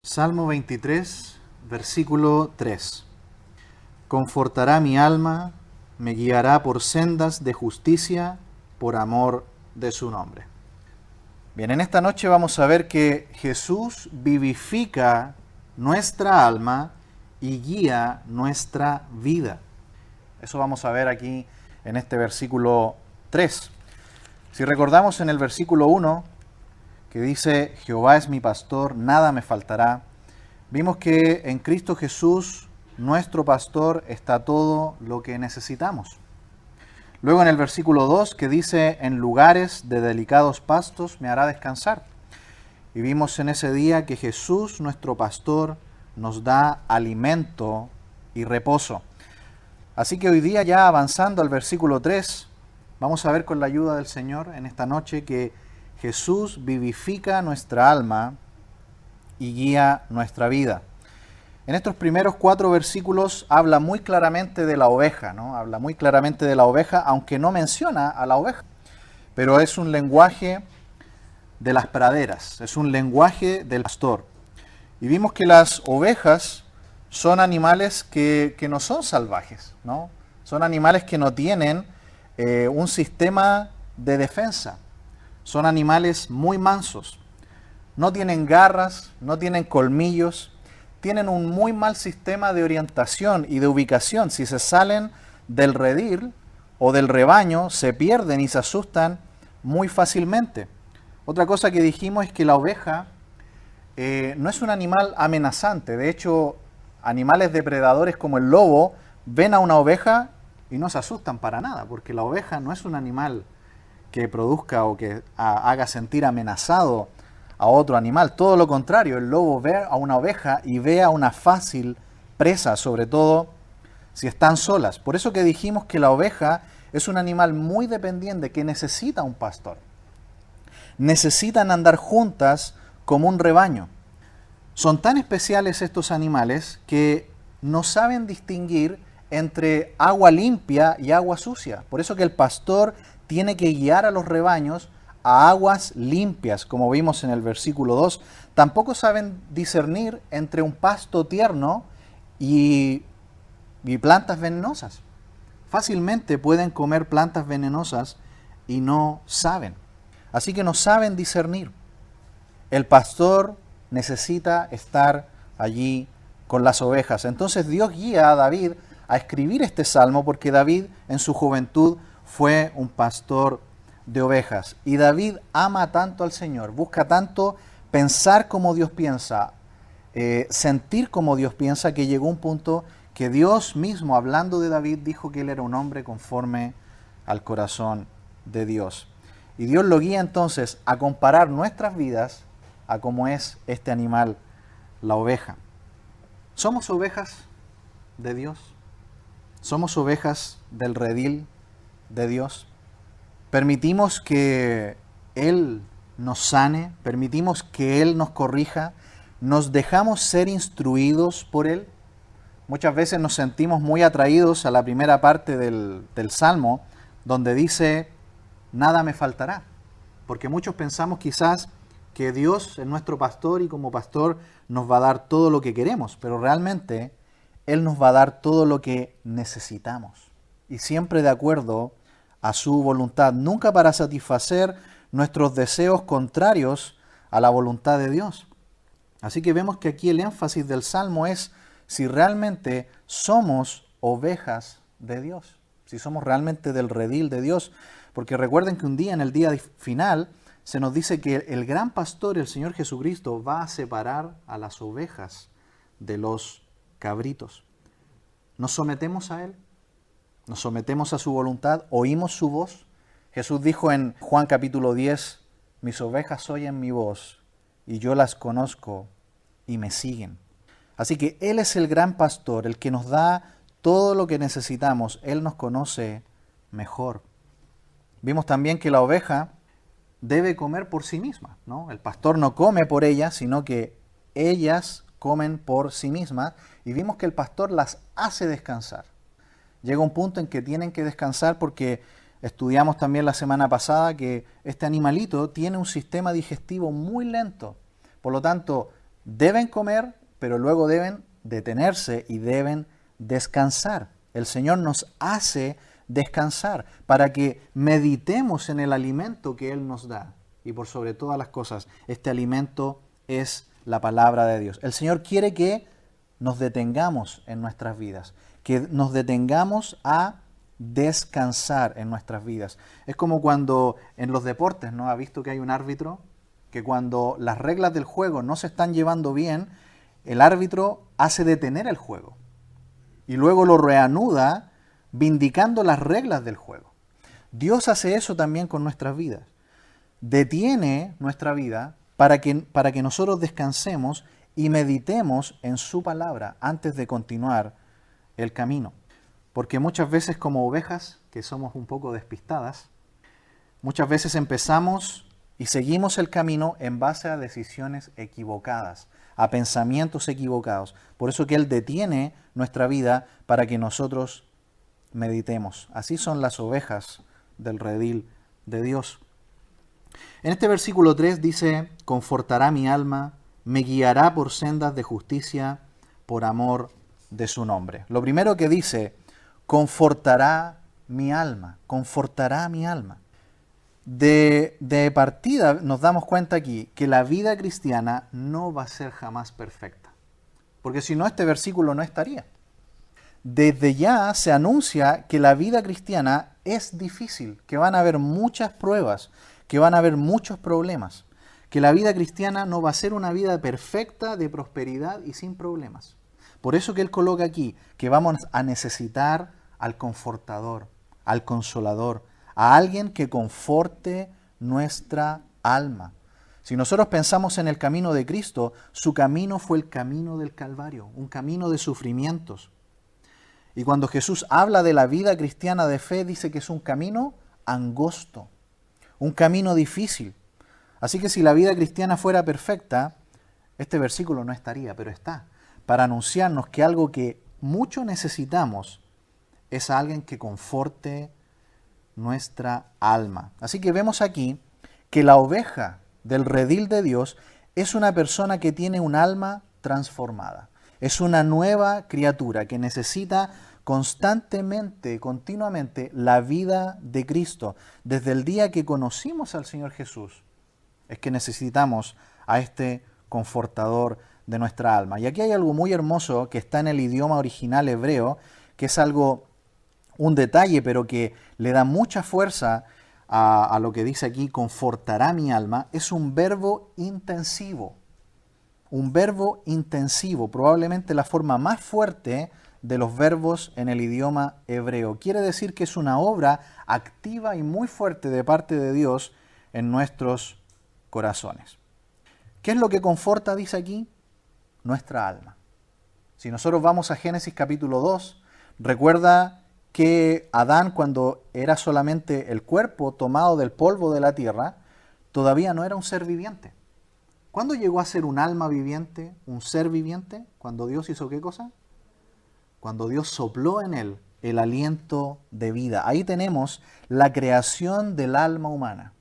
Salmo 23, versículo 3. Confortará mi alma, me guiará por sendas de justicia, por amor de su nombre. Bien, en esta noche vamos a ver que Jesús vivifica nuestra alma y guía nuestra vida. Eso vamos a ver aquí en este versículo 3. Si recordamos en el versículo 1, que dice, Jehová es mi pastor, nada me faltará. Vimos que en Cristo Jesús, nuestro pastor, está todo lo que necesitamos. Luego en el versículo 2, que dice, en lugares de delicados pastos me hará descansar. Y vimos en ese día que Jesús, nuestro pastor, nos da alimento y reposo. Así que hoy día, ya avanzando al versículo 3, vamos a ver con la ayuda del Señor en esta noche que Jesús vivifica nuestra alma y guía nuestra vida. En estos primeros 4 versículos habla muy claramente de la oveja, ¿no? Habla muy claramente de la oveja, aunque no menciona a la oveja. Pero es un lenguaje de las praderas, es un lenguaje del pastor. Y vimos que las ovejas son animales que no son salvajes, ¿no? Son animales que no tienen un sistema de defensa. Son animales muy mansos. No tienen garras, no tienen colmillos. Tienen un muy mal sistema de orientación y de ubicación. Si se salen del redil o del rebaño, se pierden y se asustan muy fácilmente. Otra cosa que dijimos es que la oveja no es un animal amenazante. De hecho, animales depredadores como el lobo ven a una oveja y no se asustan para nada, porque la oveja no es un animal que produzca o que haga sentir amenazado a otro animal. Todo lo contrario, el lobo ve a una oveja y ve a una fácil presa, sobre todo si están solas. Por eso que dijimos que la oveja es un animal muy dependiente que necesita un pastor. Necesitan andar juntas como un rebaño. Son tan especiales estos animales que no saben distinguir entre agua limpia y agua sucia. Por eso que el pastor tiene que guiar a los rebaños a aguas limpias, como vimos en el versículo 2. Tampoco saben discernir entre un pasto tierno y plantas venenosas. Fácilmente pueden comer plantas venenosas y no saben. Así que no saben discernir. El pastor necesita estar allí con las ovejas. Entonces Dios guía a David a escribir este salmo porque David en su juventud fue un pastor de ovejas. Y David ama tanto al Señor, busca tanto pensar como Dios piensa, sentir como Dios piensa, que llegó un punto que Dios mismo, hablando de David, dijo que él era un hombre conforme al corazón de Dios. Y Dios lo guía entonces a comparar nuestras vidas a cómo es este animal, la oveja. ¿Somos ovejas de Dios? ¿Somos ovejas del redil de Dios? ¿Permitimos que Él nos sane? ¿Permitimos que Él nos corrija? ¿Nos dejamos ser instruidos por Él? Muchas veces nos sentimos muy atraídos a la primera parte del Salmo, donde dice, nada me faltará. Porque muchos pensamos quizás que Dios es nuestro pastor y como pastor nos va a dar todo lo que queremos, pero realmente Él nos va a dar todo lo que necesitamos. Y siempre de acuerdo a su voluntad, nunca para satisfacer nuestros deseos contrarios a la voluntad de Dios. Así que vemos que aquí el énfasis del Salmo es si realmente somos ovejas de Dios, si somos realmente del redil de Dios, porque recuerden que un día, en el día final, se nos dice que el gran pastor, el Señor Jesucristo, va a separar a las ovejas de los cabritos. ¿Nos sometemos a Él? ¿Nos sometemos a su voluntad? ¿Oímos su voz? Jesús dijo en Juan capítulo 10, mis ovejas oyen mi voz y yo las conozco y me siguen. Así que Él es el gran pastor, el que nos da todo lo que necesitamos. Él nos conoce mejor. Vimos también que la oveja debe comer por sí misma, ¿no? El pastor no come por ellas, sino que ellas comen por sí mismas. Y vimos que el pastor las hace descansar. Llega un punto en que tienen que descansar porque estudiamos también la semana pasada que este animalito tiene un sistema digestivo muy lento. Por lo tanto, Deben comer, pero luego deben detenerse y deben descansar. El Señor nos hace descansar para que meditemos en el alimento que Él nos da. Y por sobre todas las cosas, este alimento es la palabra de Dios. El Señor quiere que nos detengamos en nuestras vidas, que nos detengamos a descansar en nuestras vidas. Es como cuando en los deportes, ¿no? ¿Ha visto que hay un árbitro? Que cuando las reglas del juego no se están llevando bien, el árbitro hace detener el juego y luego lo reanuda vindicando las reglas del juego. Dios hace eso también con nuestras vidas. Detiene nuestra vida para que nosotros descansemos y meditemos en su palabra antes de continuar el camino. Porque muchas veces como ovejas, que somos un poco despistadas, muchas veces empezamos y seguimos el camino en base a decisiones equivocadas, a pensamientos equivocados. Por eso que Él detiene nuestra vida para que nosotros meditemos. Así son las ovejas del redil de Dios. En este versículo 3 dice, confortará mi alma, me guiará por sendas de justicia, por amor de su nombre. Lo primero que dice, confortará mi alma, confortará mi alma. De partida nos damos cuenta aquí que la vida cristiana no va a ser jamás perfecta. Porque si no, este versículo no estaría. Desde ya se anuncia que la vida cristiana es difícil, que van a haber muchas pruebas, que van a haber muchos problemas, que la vida cristiana no va a ser una vida perfecta de prosperidad y sin problemas. Por eso que Él coloca aquí que vamos a necesitar al confortador, al consolador, a alguien que conforte nuestra alma. Si nosotros pensamos en el camino de Cristo, su camino fue el camino del Calvario, un camino de sufrimientos. Y cuando Jesús habla de la vida cristiana de fe, dice que es un camino angosto, un camino difícil. Así que si la vida cristiana fuera perfecta, este versículo no estaría, pero está, para anunciarnos que algo que mucho necesitamos es alguien que conforte nuestra alma. Así que vemos aquí que la oveja del redil de Dios es una persona que tiene un alma transformada. Es una nueva criatura que necesita constantemente, continuamente, la vida de Cristo. Desde el día que conocimos al Señor Jesús, es que necesitamos a este confortador de nuestra alma. Y aquí hay algo muy hermoso que está en el idioma original hebreo, que es un detalle, pero que le da mucha fuerza a lo que dice aquí, confortará mi alma. Es un verbo intensivo. Un verbo intensivo, probablemente la forma más fuerte de los verbos en el idioma hebreo. Quiere decir que es una obra activa y muy fuerte de parte de Dios en nuestros corazones. ¿Qué es lo que conforta, dice aquí? Nuestra alma. Si nosotros vamos a Génesis capítulo 2, recuerda que Adán, cuando era solamente el cuerpo tomado del polvo de la tierra, todavía no era un ser viviente. ¿Cuándo llegó a ser un alma viviente, un ser viviente? ¿Cuando Dios hizo qué cosa? Cuando Dios sopló en él el aliento de vida. Ahí tenemos la creación del alma humana.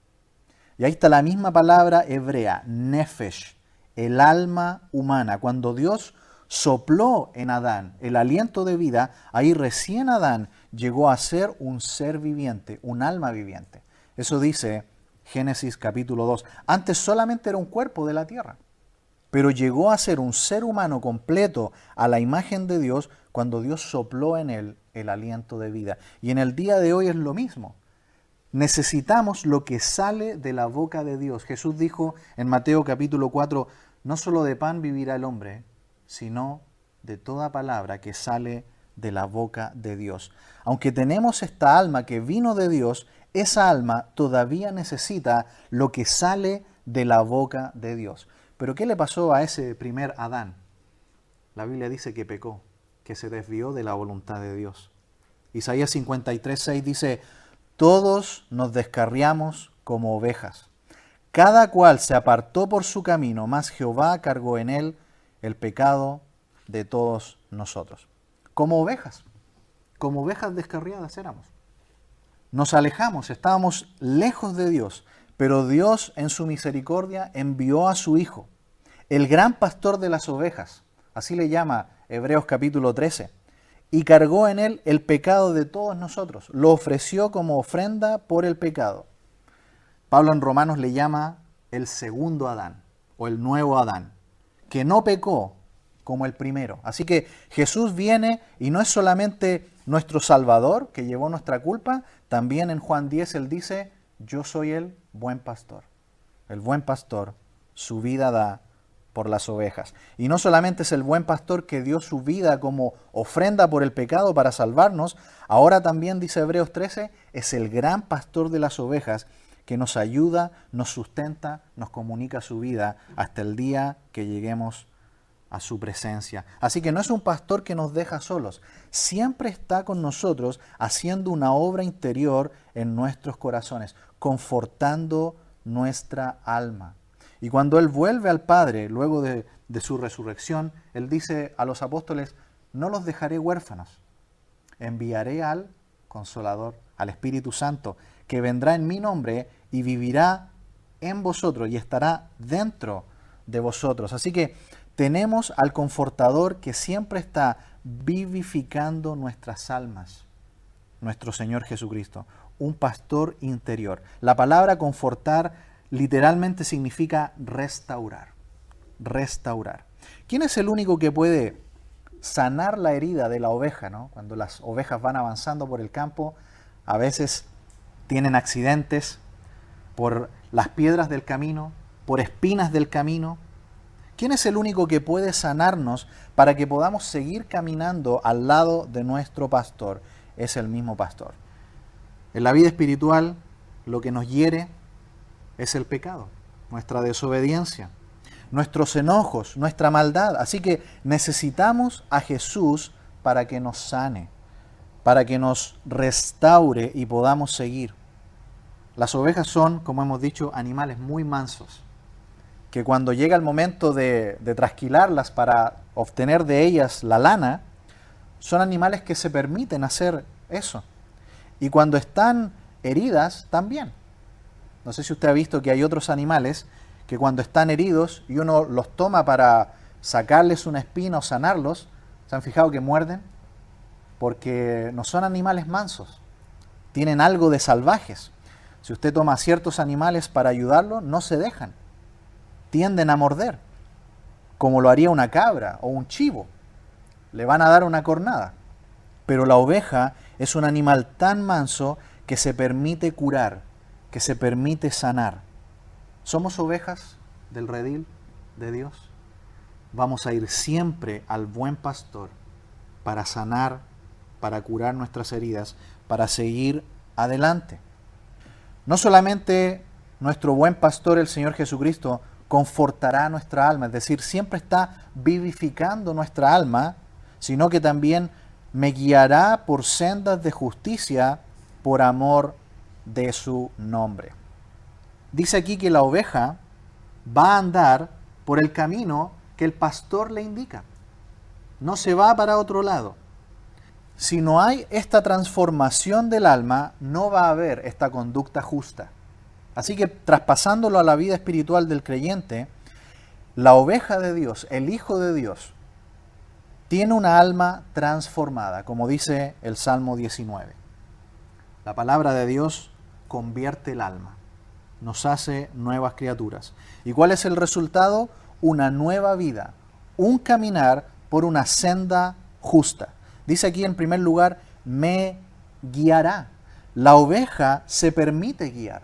Y ahí está la misma palabra hebrea, nefesh, el alma humana. Cuando Dios sopló en Adán el aliento de vida, ahí recién Adán llegó a ser un ser viviente, un alma viviente. Eso dice Génesis capítulo 2. Antes solamente era un cuerpo de la tierra, pero llegó a ser un ser humano completo a la imagen de Dios cuando Dios sopló en él el aliento de vida. Y en el día de hoy es lo mismo. Necesitamos lo que sale de la boca de Dios. Jesús dijo en Mateo capítulo 4, no solo de pan vivirá el hombre, sino de toda palabra que sale de la boca de Dios. Aunque tenemos esta alma que vino de Dios, esa alma todavía necesita lo que sale de la boca de Dios. Pero ¿qué le pasó a ese primer Adán? La Biblia dice que pecó, que se desvió de la voluntad de Dios. Isaías 53:6 dice, todos nos descarriamos como ovejas. Cada cual se apartó por su camino, mas Jehová cargó en él el pecado de todos nosotros. Como ovejas descarriadas éramos. Nos alejamos, estábamos lejos de Dios, pero Dios en su misericordia envió a su Hijo. el gran pastor de las ovejas, así le llama Hebreos capítulo 13, y cargó en él el pecado de todos nosotros, lo ofreció como ofrenda por el pecado. Pablo en Romanos le llama el segundo Adán, o el nuevo Adán, que no pecó como el primero. Así que Jesús viene y no es solamente nuestro Salvador, que llevó nuestra culpa, también en Juan 10 él dice, yo soy el buen pastor. El buen pastor su vida da por las ovejas. Y no solamente es el buen pastor que dio su vida como ofrenda por el pecado para salvarnos, ahora también, dice Hebreos 13, es el gran pastor de las ovejas que nos ayuda, nos sustenta, nos comunica su vida hasta el día que lleguemos a su presencia. Así que no es un pastor que nos deja solos, siempre está con nosotros haciendo una obra interior en nuestros corazones, confortando nuestra alma. Y cuando Él vuelve al Padre, luego de su resurrección, Él dice a los apóstoles, no los dejaré huérfanos, enviaré al Consolador, al Espíritu Santo, que vendrá en mi nombre y vivirá en vosotros y estará dentro de vosotros. Así que tenemos al Confortador que siempre está vivificando nuestras almas, nuestro Señor Jesucristo, un pastor interior. La palabra confortar literalmente significa restaurar, restaurar. ¿Quién es el único que puede sanar la herida de la oveja, ¿no? Cuando las ovejas van avanzando por el campo, a veces tienen accidentes por las piedras del camino, por espinas del camino. ¿Quién es el único que puede sanarnos para que podamos seguir caminando al lado de nuestro pastor? Es el mismo pastor. En la vida espiritual, lo que nos hiere es el pecado, nuestra desobediencia, nuestros enojos, nuestra maldad. Así que necesitamos a Jesús para que nos sane, para que nos restaure y podamos seguir. Las ovejas son, como hemos dicho, animales muy mansos, que cuando llega el momento de trasquilarlas para obtener de ellas la lana, son animales que se permiten hacer eso. Y cuando están heridas, también. No sé si usted ha visto que hay otros animales que cuando están heridos y uno los toma para sacarles una espina o sanarlos, ¿se han fijado que muerden? Porque no son animales mansos, tienen algo de salvajes. Si usted toma ciertos animales para ayudarlos, no se dejan, tienden a morder, como lo haría una cabra o un chivo. Le van a dar una cornada. Pero la oveja es un animal tan manso que se permite curar, que se permite sanar. ¿Somos ovejas del redil de Dios? Vamos a ir siempre al buen pastor para sanar, para curar nuestras heridas, para seguir adelante. No solamente nuestro buen pastor, el Señor Jesucristo, confortará nuestra alma, es decir, siempre está vivificando nuestra alma, sino que también me guiará por sendas de justicia por amor de su nombre. Dice aquí que la oveja va a andar por el camino que el pastor le indica. No se va para otro lado. Si no hay esta transformación del alma, no va a haber esta conducta justa. Así que traspasándolo a la vida espiritual del creyente, la oveja de Dios, el Hijo de Dios, tiene una alma transformada, como dice el Salmo 19. La palabra de Dios convierte el alma, nos hace nuevas criaturas. ¿Y cuál es el resultado? Una nueva vida, un caminar por una senda justa. Dice aquí en primer lugar, me guiará. La oveja se permite guiar.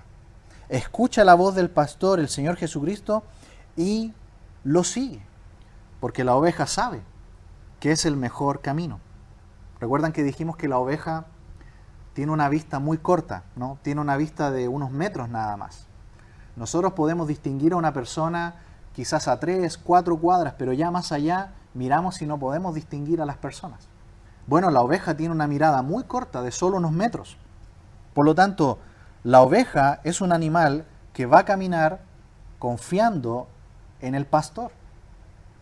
Escucha la voz del pastor, el Señor Jesucristo, y lo sigue, porque la oveja sabe que es el mejor camino. ¿Recuerdan que dijimos que la oveja tiene una vista muy corta, ¿no? Tiene una vista de unos metros nada más. Nosotros podemos distinguir a una persona quizás a 3, 4 cuadras, pero ya más allá miramos y no podemos distinguir a las personas. Bueno, la oveja tiene una mirada muy corta, de solo unos metros. Por lo tanto, la oveja es un animal que va a caminar confiando en el pastor.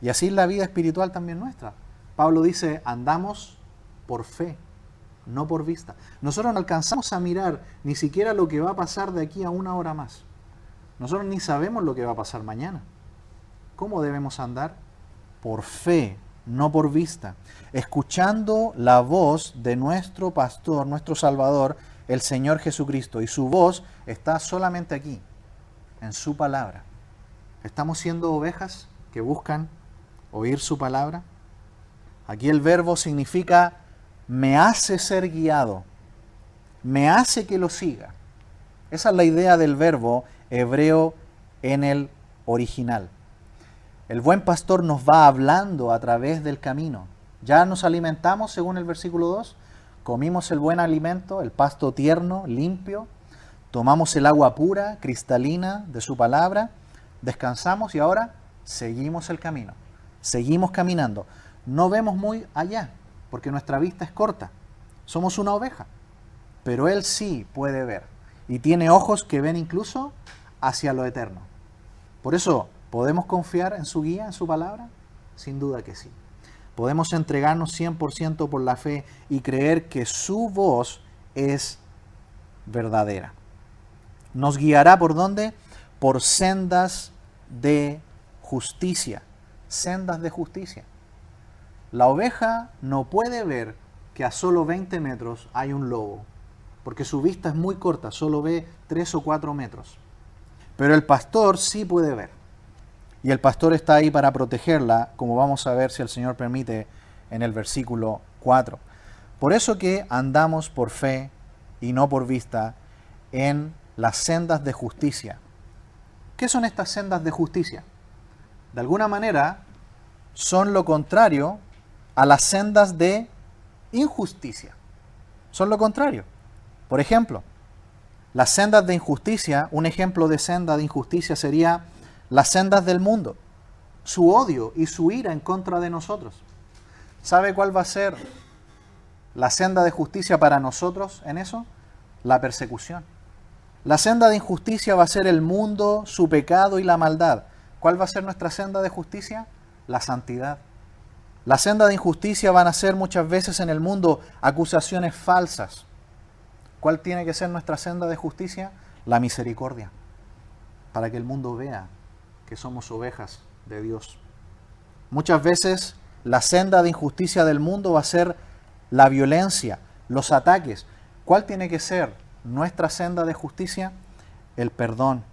Y así es la vida espiritual también nuestra. Pablo dice, andamos por fe, no por vista. Nosotros no alcanzamos a mirar ni siquiera lo que va a pasar de aquí a una hora más. Nosotros ni sabemos lo que va a pasar mañana. ¿cómo debemos andar? Por fe, no por vista, escuchando la voz de nuestro pastor, nuestro Salvador, el Señor Jesucristo. Y su voz está solamente aquí, en su palabra. ¿Estamos siendo ovejas que buscan oír su palabra? Aquí el verbo significa me hace ser guiado, me hace que lo siga. Esa es la idea del verbo hebreo en el original. El buen pastor nos va hablando a través del camino. Ya nos alimentamos, según el versículo 2, comimos el buen alimento, el pasto tierno, limpio, tomamos el agua pura, cristalina de su palabra, descansamos y ahora seguimos el camino. Seguimos caminando. No vemos muy allá, porque nuestra vista es corta. Somos una oveja, pero Él sí puede ver y tiene ojos que ven incluso hacia lo eterno. Por eso, ¿podemos confiar en su guía, en su palabra? Sin duda que sí. Podemos entregarnos 100% por la fe y creer que su voz es verdadera. ¿Nos guiará por dónde? Por sendas de justicia. Sendas de justicia. La oveja no puede ver que a solo 20 metros hay un lobo, porque su vista es muy corta, solo ve 3 o 4 metros. Pero el pastor sí puede ver. Y el pastor está ahí para protegerla, como vamos a ver si el Señor permite en el versículo 4. Por eso que andamos por fe y no por vista en las sendas de justicia. ¿Qué son estas sendas de justicia? De alguna manera son lo contrario a las sendas de injusticia. Son lo contrario. Por ejemplo, las sendas de injusticia, un ejemplo de senda de injusticia sería las sendas del mundo, su odio y su ira en contra de nosotros. ¿Sabe cuál va a ser la senda de justicia para nosotros en eso? La persecución. La senda de injusticia va a ser el mundo, su pecado y la maldad. ¿Cuál va a ser nuestra senda de justicia? La santidad. La senda de injusticia van a ser muchas veces en el mundo acusaciones falsas. ¿Cuál tiene que ser nuestra senda de justicia? La misericordia. Para que el mundo vea que somos ovejas de Dios. Muchas veces la senda de injusticia del mundo va a ser la violencia, los ataques. ¿Cuál tiene que ser nuestra senda de justicia? El perdón.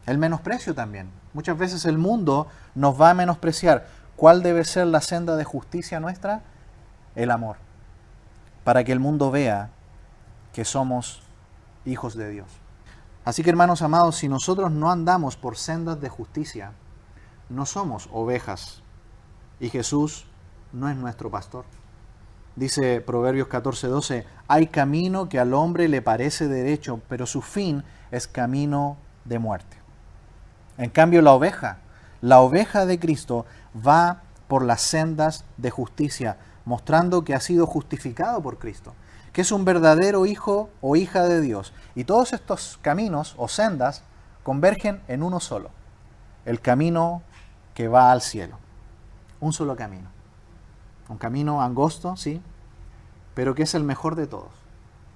El menosprecio también. Muchas veces el mundo nos va a menospreciar. ¿Cuál debe ser la senda de justicia nuestra? El amor. Para que el mundo vea que somos hijos de Dios. Así que, hermanos amados, si nosotros no andamos por sendas de justicia, no somos ovejas y Jesús no es nuestro pastor. Dice Proverbios 14:12, hay camino que al hombre le parece derecho, pero su fin es camino de muerte. En cambio, la oveja de Cristo va por las sendas de justicia, mostrando que ha sido justificado por Cristo, que es un verdadero hijo o hija de Dios. Y todos estos caminos o sendas convergen en uno solo, el camino que va al cielo. Un solo camino. Un camino angosto, sí, pero que es el mejor de todos.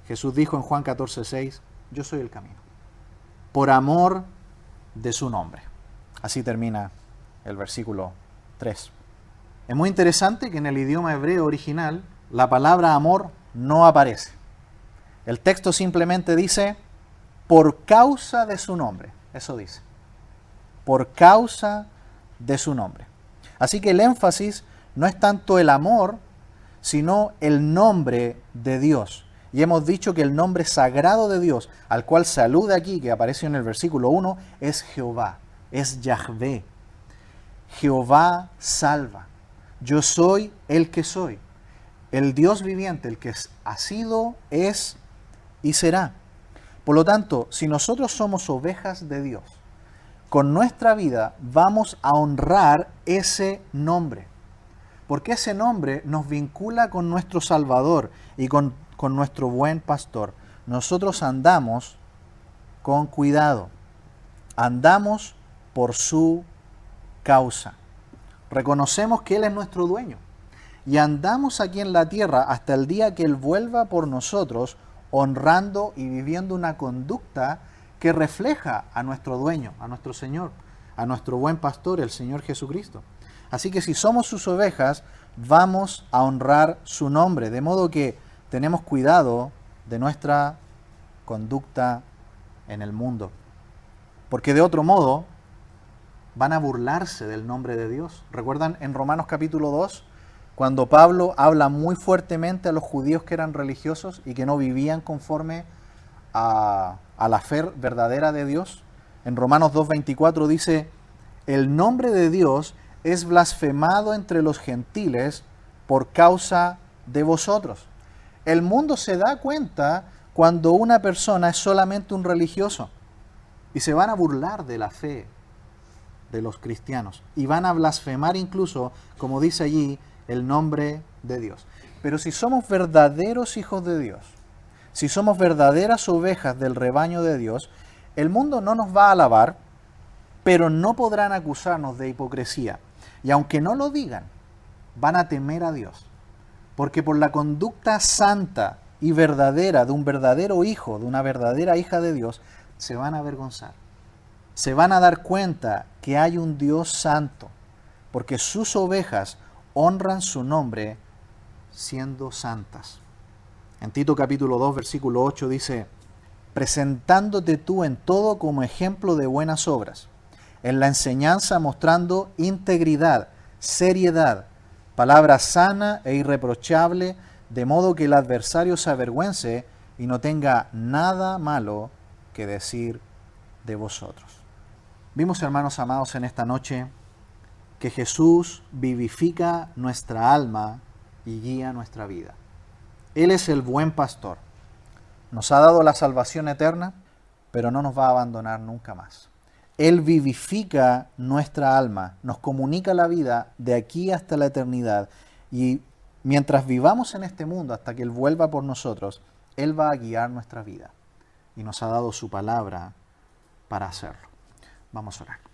Jesús dijo en Juan 14:6, yo soy el camino. Por amor de su nombre. Así termina el versículo 3. Es muy interesante que en el idioma hebreo original la palabra amor no aparece. El texto simplemente dice, por causa de su nombre. Eso dice. Por causa de su nombre. Así que el énfasis no es tanto el amor, sino el nombre de Dios. Y hemos dicho que el nombre sagrado de Dios, al cual se alude aquí, que aparece en el versículo 1, es Jehová, es Yahvé. Jehová salva. Yo soy el que soy. El Dios viviente, el que ha sido, es y será. Por lo tanto, si nosotros somos ovejas de Dios, con nuestra vida vamos a honrar ese nombre. Porque ese nombre nos vincula con nuestro Salvador y con nuestro buen pastor. Nosotros andamos con cuidado. Andamos por su causa. Reconocemos que Él es nuestro dueño. Y andamos aquí en la tierra hasta el día que Él vuelva por nosotros, honrando y viviendo una conducta que refleja a nuestro dueño, a nuestro Señor. a nuestro buen pastor, el Señor Jesucristo. Así que si somos sus ovejas, vamos a honrar su nombre, de modo que tenemos cuidado de nuestra conducta en el mundo. Porque de otro modo van a burlarse del nombre de Dios. ¿Recuerdan en Romanos capítulo 2? Cuando Pablo habla muy fuertemente a los judíos que eran religiosos y que no vivían conforme a la fe verdadera de Dios. En Romanos 2:24 dice, el nombre de Dios es blasfemado entre los gentiles por causa de vosotros. El mundo se da cuenta cuando una persona es solamente un religioso y se van a burlar de la fe de los cristianos y van a blasfemar incluso, como dice allí, el nombre de Dios. Pero si somos verdaderos hijos de Dios, si somos verdaderas ovejas del rebaño de Dios, el mundo no nos va a alabar, pero no podrán acusarnos de hipocresía. Y aunque no lo digan, van a temer a Dios. Porque por la conducta santa y verdadera de un verdadero hijo, de una verdadera hija de Dios, se van a avergonzar. Se van a dar cuenta que hay un Dios santo, porque sus ovejas honran su nombre siendo santas. En Tito capítulo 2, versículo 8 dice, presentándote tú en todo como ejemplo de buenas obras, en la enseñanza mostrando integridad, seriedad, palabra sana e irreprochable, de modo que el adversario se avergüence y no tenga nada malo que decir de vosotros. Vimos, hermanos amados, en esta noche que Jesús vivifica nuestra alma y guía nuestra vida. Él es el buen pastor. Nos ha dado la salvación eterna, pero no nos va a abandonar nunca más. Él vivifica nuestra alma, nos comunica la vida de aquí hasta la eternidad y mientras vivamos en este mundo hasta que Él vuelva por nosotros, Él va a guiar nuestra vida y nos ha dado su palabra para hacerlo. Vamos a orar.